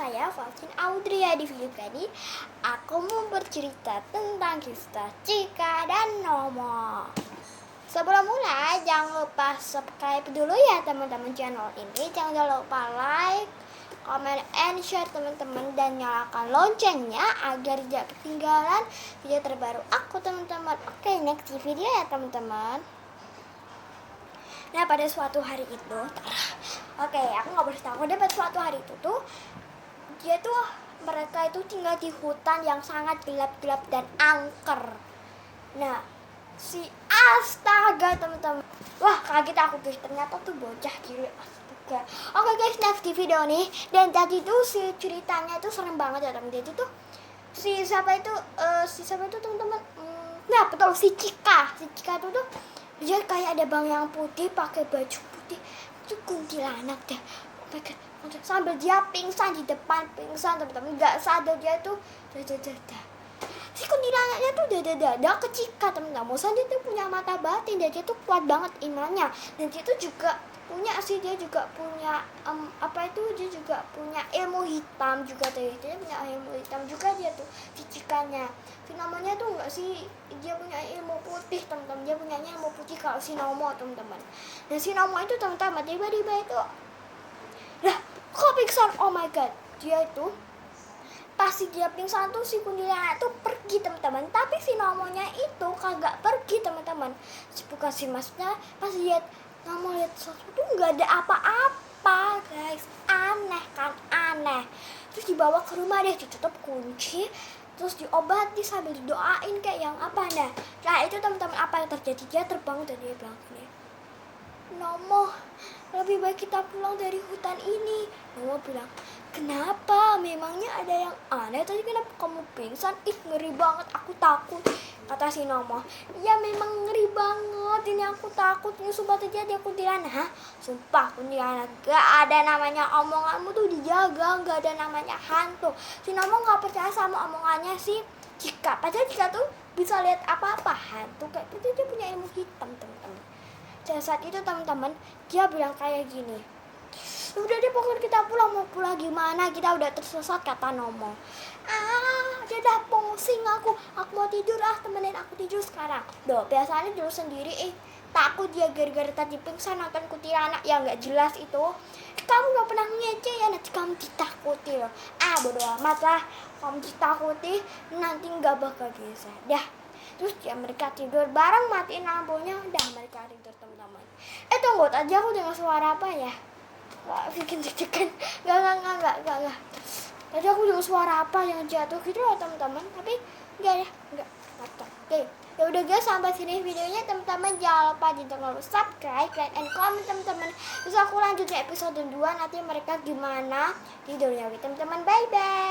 saya Valtin Audria. Di video kali ini aku mau bercerita tentang kisah Cika dan Nomo. Sebelum mulai, jangan lupa subscribe dulu ya teman-teman channel ini. Jangan lupa like, comment, and share teman-teman, dan nyalakan loncengnya agar tidak ketinggalan video terbaru aku teman-teman. Oke, next video ya teman-teman. Nah, pada suatu hari itu, aku nggak boleh tahu. Pada suatu hari itu tuh, mereka itu tinggal di hutan yang sangat gelap-gelap dan angker. Nah, astaga teman-teman, wah kaget aku guys, ternyata tuh bocah gila, astaga. Oke guys, next di video nih. Dan tadi tuh si ceritanya tuh serem banget ya teman-teman. Jadi tuh si siapa itu teman-teman, nah betul, si Cika tuh dia kayak ada bang yang putih, pakai baju putih, itu kuntilanak deh. Oh my god, sambil dia pingsan di depan, teman-teman, nggak sadar dia tuh si kuntilanaknya tuh dada ke Cika teman-teman. Dia tuh punya mata batin, dia tuh kuat banget imannya, dan dia tuh juga punya dia juga punya dia juga punya ilmu hitam juga tuh. Dia punya ilmu hitam juga dia tuh si Cikanya. Si namanya tuh enggak sih, dia punya ilmu putih teman-teman. Dia punya ilmu putih kalau si Nomo teman-teman. Dan si Nomo itu teman-teman tiba-tiba itu kok pingsan. Oh my god, dia itu pasti dia pingsan tuh si kuntilanak tuh pergi teman-teman, tapi si Nomonya itu kagak pergi teman-teman. Bukan si masnya pas lihat Nomo lihat sesuatu tuh nggak ada apa-apa guys, aneh. Terus dibawa ke rumah deh, ditutup kunci, terus diobati sambil didoain kayak yang apa. Nah itu teman-teman, apa yang terjadi, dia terbangun dan dia bilang gini, Nomo, lebih baik kita pulang dari hutan ini. Nomo bilang, kenapa? Memangnya ada yang aneh tadi? Kenapa kamu pingsan? Ih, ngeri banget, aku takut. Kata si Nomo, ya memang ngeri banget, ini aku takut. Ini sumpah terjadi kuntilanak. Hah? Sumpah kuntilanak, gak ada namanya omonganmu tuh dijaga, gak ada namanya hantu. Si Nomo gak percaya sama omongannya si Cika. Padahal Cika tuh bisa lihat apa-apa hantu kayak gitu. Dia punya ilmu hitam teman-teman. Dan saat itu teman-teman, dia bilang kayak gini, udah deh pokoknya kita pulang. Mau pulang gimana, kita udah tersesat, kata Nomo. Udah pusing aku mau tidur, temenin aku tidur sekarang. Biasanya tidur sendiri, takut dia gara-gara tadi pingsan nonton kuntilanak yang gak jelas itu. Kamu gak pernah ngece ya, nanti kamu ditakuti loh. Bodo amat lah, kamu ditakuti nanti gak bakal bisa dah. Terus mereka tidur bareng, matiin lampunya, udah mereka tidur teman-teman. Tunggu aja, aku dengar suara apa ya? Wah, bikin deg-degan. Enggak. Tadi aku dengar suara apa yang jatuh gitu loh teman-teman, tapi enggak. Oke. Ya udah guys, sampai sini videonya teman-teman. Jangan lupa subscribe, like, and comment teman-teman. Terus aku lanjut ke episode 2, nanti mereka gimana tidurnya teman-teman. Bye bye.